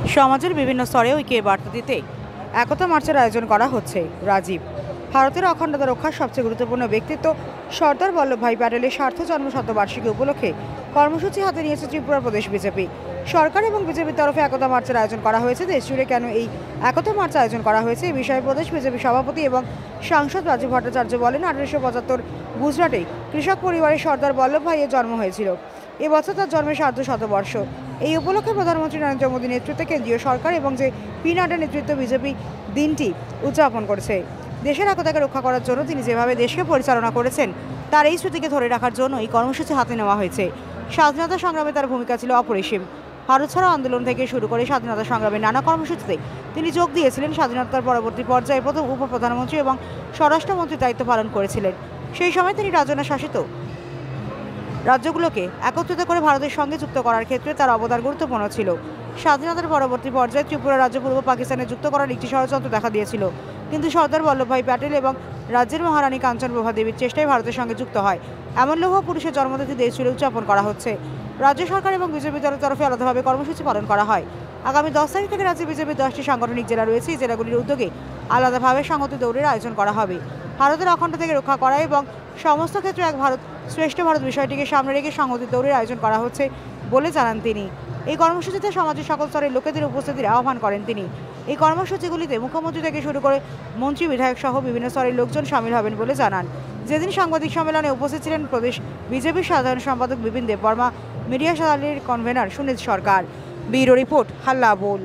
সমাজের বিভিন্ন স্তরে ঐক্যের বার্তা দিতে একতা মার্চের আয়োজন করা হচ্ছে। রাজীব ভারতের অখণ্ডতা রক্ষার সবচেয়ে গুরুত্বপূর্ণ ব্যক্তিত্ব সর্দার বল্লভভাই প্যাটেলের সার্ধ জন্ম শতবার্ষিকী উপলক্ষে কর্মসূচি হাতে নিয়েছে ত্রিপুরা প্রদেশ বিজেপি সরকার এবং বিজেপির তরফে একতা মার্চের আয়োজন করা হয়েছে। দেশ জুড়ে কেন এই একতা মার্চ আয়োজন করা হয়েছে এই বিষয়ে প্রদেশ বিজেপি সভাপতি এবং সাংসদ রাজীব ভট্টাচার্য বলেন, 1875 গুজরাটে কৃষক পরিবারে সর্দার বল্লভভাইয়ের জন্ম হয়েছিল। এবছর তার জন্মের সার্ধ শতবর্ষ। এই উপলক্ষে প্রধানমন্ত্রী নরেন্দ্র মোদী নেতৃত্বে কেন্দ্রীয় সরকার এবং যে পি নাড্ডা নেতৃত্বে বিজেপি দিনটি উদযাপন করেছে। দেশের একতাকে রক্ষা করার জন্য তিনি যেভাবে দেশকে পরিচালনা করেছেন তার এই স্মৃতিকে ধরে রাখার জন্য এই কর্মসূচি হাতে নেওয়া হয়েছে। স্বাধীনতা সংগ্রামে তার ভূমিকা ছিল অপরিসীম। ভারত ছাড়ো আন্দোলন থেকে শুরু করে স্বাধীনতা সংগ্রামের নানা কর্মসূচিতে তিনি যোগ দিয়েছিলেন। স্বাধীনতার পরবর্তী পর্যায়ে প্রথম উপপ্রধানমন্ত্রী এবং স্বরাষ্ট্রমন্ত্রীর দায়িত্ব পালন করেছিলেন। সেই সময় তিনি রাজনা শাসিত রাজ্যগুলোকে একত্রিত করে ভারতের সঙ্গে যুক্ত করার ক্ষেত্রে তার অবদান গুরুত্বপূর্ণ ছিল। স্বাধীনতার পরবর্তী পর্যায়ে ত্রিপুরা রাজ্য পূর্ব পাকিস্তানে যুক্ত করার একটি ষড়যন্ত্র দেখা দিয়েছিল, কিন্তু সর্দার বল্লভভাই প্যাটেল এবং রাজ্যের মহারানী কাঞ্চনপ্রভা দেবীর চেষ্টায় ভারতের সঙ্গে যুক্ত হয়। এমন লৌহ পুরুষের জন্মতিথি দেশ জুড়ে উদযাপন করা হচ্ছে। রাজ্য সরকার এবং বিজেপি দলের তরফে আলাদাভাবে কর্মসূচি পালন করা হয়। আগামী 10 তারিখ থেকে রাজ্যে বিজেপির 10টি সাংগঠনিক জেলা রয়েছে। এই জেলাগুলির উদ্যোগে আলাদাভাবে সংহতি দৌড়ের আয়োজন করা হবে। ভারতের অখণ্ড থেকে রক্ষা করা এবং সমস্ত ক্ষেত্রে এক ভারত শ্রেষ্ঠ ভারত বিষয়টিকে সামনে রেখে সংহতি দৌড়ের আয়োজন করা হচ্ছে বলে জানান তিনি। এই কর্মসূচিতে সমাজের সকল স্তরের লোকেদের উপস্থিতির আহ্বান করেন তিনি। এই কর্মসূচিগুলিতে মুখ্যমন্ত্রী থেকে শুরু করে মন্ত্রী, বিধায়ক সহ বিভিন্ন স্তরের লোকজন সামিল হবেন বলে জানান। যেদিন সাংবাদিক সম্মেলনে উপস্থিত ছিলেন প্রদেশ বিজেপির সাধারণ সম্পাদক বিপিন দেববর্মা, মিডিয়া সেলের কনভেনর সুনীল সরকার। ব্যুরো রিপোর্ট, হাল্লা বোল।